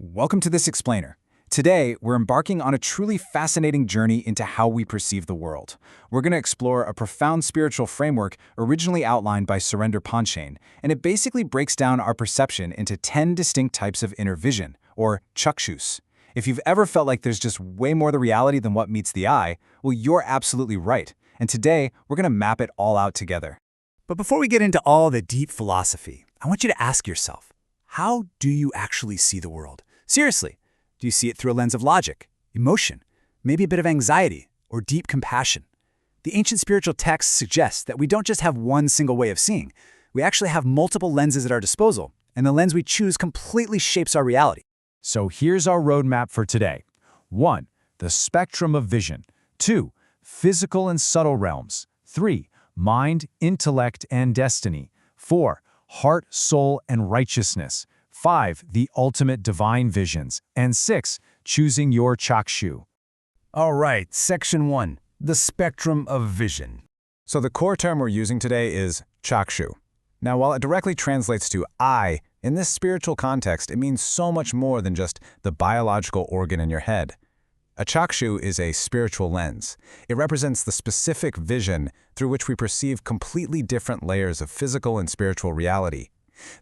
Welcome to this explainer. Today, we're embarking on a truly fascinating journey into how we perceive the world. We're going to explore a profound spiritual framework originally outlined by Surender-PANCHANE, and it basically breaks down our perception into 10 distinct types of inner vision, or Chakshus. If you've ever felt like there's just way more to reality than what meets the eye, well, you're absolutely right. And today, we're going to map it all out together. But before we get into all the deep philosophy, I want you to ask yourself, how do you actually see the world? Seriously, do you see it through a lens of logic, emotion, maybe a bit of anxiety, or deep compassion? The ancient spiritual texts suggest that we don't just have one single way of seeing. We actually have multiple lenses at our disposal, and the lens we choose completely shapes our reality. So here's our roadmap for today. 1. The spectrum of vision. 2. Physical and subtle realms. 3. Mind, intellect, and destiny. 4. Heart, soul, and righteousness. 5. The ultimate divine visions. And 6. Choosing your Chakshu. All right, Section 1. The spectrum of vision. So the core term we're using today is Chakshu. Now, while it directly translates to eye, in this spiritual context, it means so much more than just the biological organ in your head. A Chakshu is a spiritual lens. It represents the specific vision through which we perceive completely different layers of physical and spiritual reality.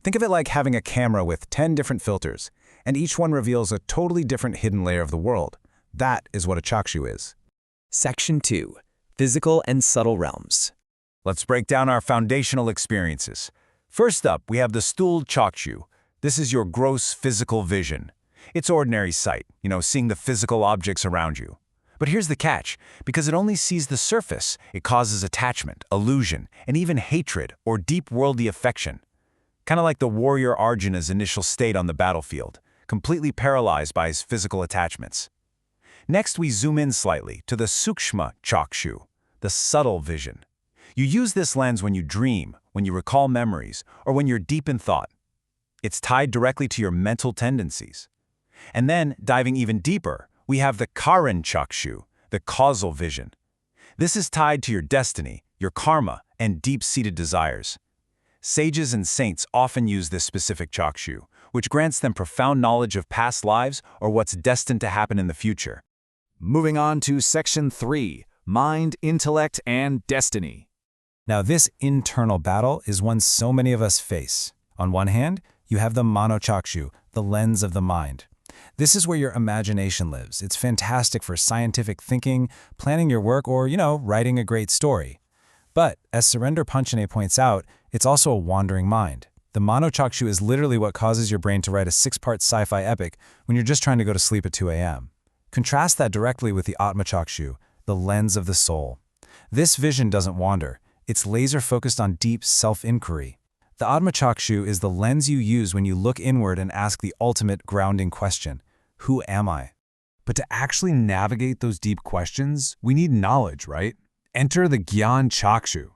Think of it like having a camera with 10 different filters, and each one reveals a totally different hidden layer of the world. That is what a Chakshu is. Section 2. Physical and subtle realms. Let's break down our foundational experiences. First up, we have the Sthul Chakshu. This is your gross physical vision. It's ordinary sight, seeing the physical objects around you. But here's the catch. Because it only sees the surface, it causes attachment, illusion, and even hatred or deep worldly affection. Kind of like the warrior Arjuna's initial state on the battlefield, completely paralyzed by his physical attachments. Next, we zoom in slightly to the Sukshma Chakshu, the subtle vision. You use this lens when you dream, when you recall memories, or when you're deep in thought. It's tied directly to your mental tendencies. And then, diving even deeper, we have the Karan Chakshu, the causal vision. This is tied to your destiny, your karma, and deep-seated desires. Sages and saints often use this specific Chakshu, which grants them profound knowledge of past lives or what's destined to happen in the future. Moving on to Section 3. Mind, intellect, and destiny. Now, this internal battle is one so many of us face. On one hand, you have the Manochakshu, the lens of the mind. This is where your imagination lives. It's fantastic for scientific thinking, planning your work, or, writing a great story. But, as Surender-PANCHANE points out, it's also a wandering mind. The Manochakshu is literally what causes your brain to write a 6-part sci-fi epic when you're just trying to go to sleep at 2 a.m. Contrast that directly with the Atmachakshu, the lens of the soul. This vision doesn't wander. It's laser-focused on deep self-inquiry. The Atmachakshu is the lens you use when you look inward and ask the ultimate grounding question, who am I? But to actually navigate those deep questions, we need knowledge, right? Enter the Gyan Chakshu.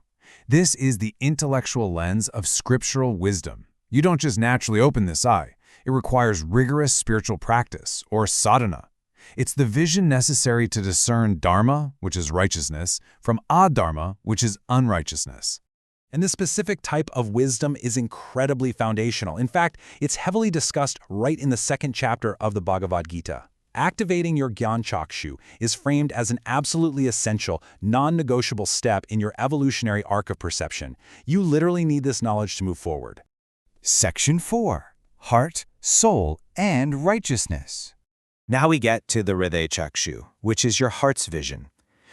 This is the intellectual lens of scriptural wisdom. You don't just naturally open this eye. It requires rigorous spiritual practice, or sadhana. It's the vision necessary to discern dharma, which is righteousness, from adharma, which is unrighteousness. And this specific type of wisdom is incredibly foundational. In fact, it's heavily discussed right in the 2nd chapter of the Bhagavad Gita. Activating your Gyan Chakshu is framed as an absolutely essential, non-negotiable step in your evolutionary arc of perception. You literally need this knowledge to move forward. Section 4. Heart, soul, and righteousness. Now we get to the Hriday Chakshu, which is your heart's vision.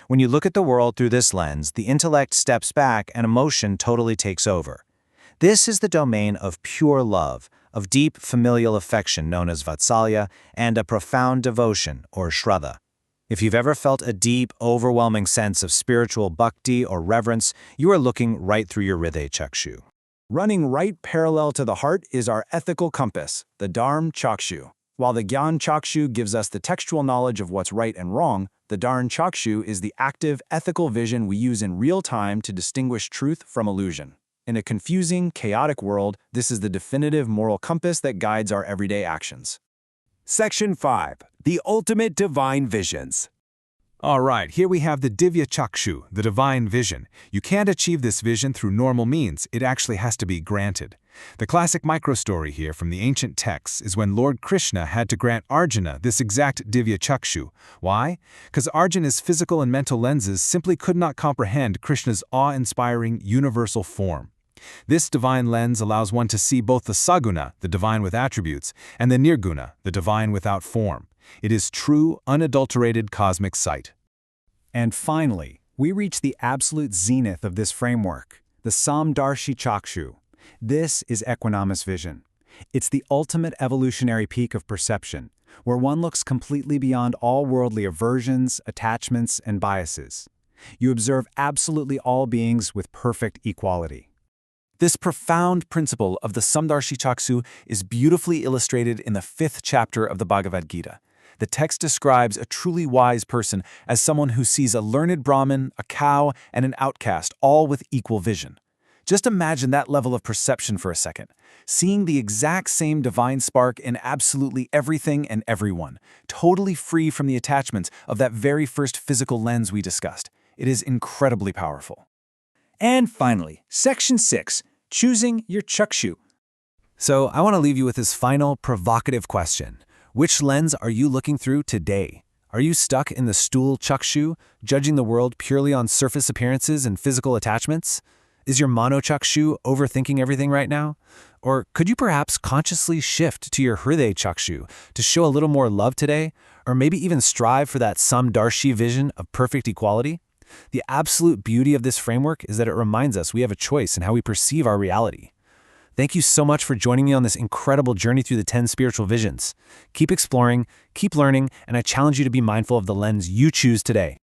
When you look at the world through this lens, the intellect steps back and emotion totally takes over. This is the domain of pure love, of deep familial affection known as Vatsalya, and a profound devotion, or Shraddha. If you've ever felt a deep, overwhelming sense of spiritual bhakti or reverence, you are looking right through your Hriday Chakshu. Running right parallel to the heart is our ethical compass, the Dharma Chakshu. While the Gyan Chakshu gives us the textual knowledge of what's right and wrong, the Dharma Chakshu is the active, ethical vision we use in real time to distinguish truth from illusion. In a confusing, chaotic world, this is the definitive moral compass that guides our everyday actions. Section 5. The ultimate divine visions. All right, here we have the Divya Chakshu, the divine vision. You can't achieve this vision through normal means. It actually has to be granted. The classic microstory here from the ancient texts is when Lord Krishna had to grant Arjuna this exact Divya Chakshu. Why? Because Arjuna's physical and mental lenses simply could not comprehend Krishna's awe-inspiring universal form. This divine lens allows one to see both the Saguna, the divine with attributes, and the Nirguna, the divine without form. It is true, unadulterated cosmic sight. And finally, we reach the absolute zenith of this framework, the Samdarshi Chakshu. This is equanimous vision. It's the ultimate evolutionary peak of perception, where one looks completely beyond all worldly aversions, attachments, and biases. You observe absolutely all beings with perfect equality. This profound principle of the Samdarshi Chaksu is beautifully illustrated in the 5th chapter of the Bhagavad Gita. The text describes a truly wise person as someone who sees a learned Brahmin, a cow, and an outcast all with equal vision. Just imagine that level of perception for a second, seeing the exact same divine spark in absolutely everything and everyone, totally free from the attachments of that very first physical lens we discussed. It is incredibly powerful. And finally, Section 6, choosing your Chakshu. So I want to leave you with this final provocative question. Which lens are you looking through today? Are you stuck in the stool Chakshu, judging the world purely on surface appearances and physical attachments? Is your Mano Chakshu overthinking everything right now? Or could you perhaps consciously shift to your Hriday Chakshu to show a little more love today? Or maybe even strive for that Samdarshi vision of perfect equality? The absolute beauty of this framework is that it reminds us we have a choice in how we perceive our reality. Thank you so much for joining me on this incredible journey through the 10 spiritual visions. Keep exploring, keep learning, and I challenge you to be mindful of the lens you choose today.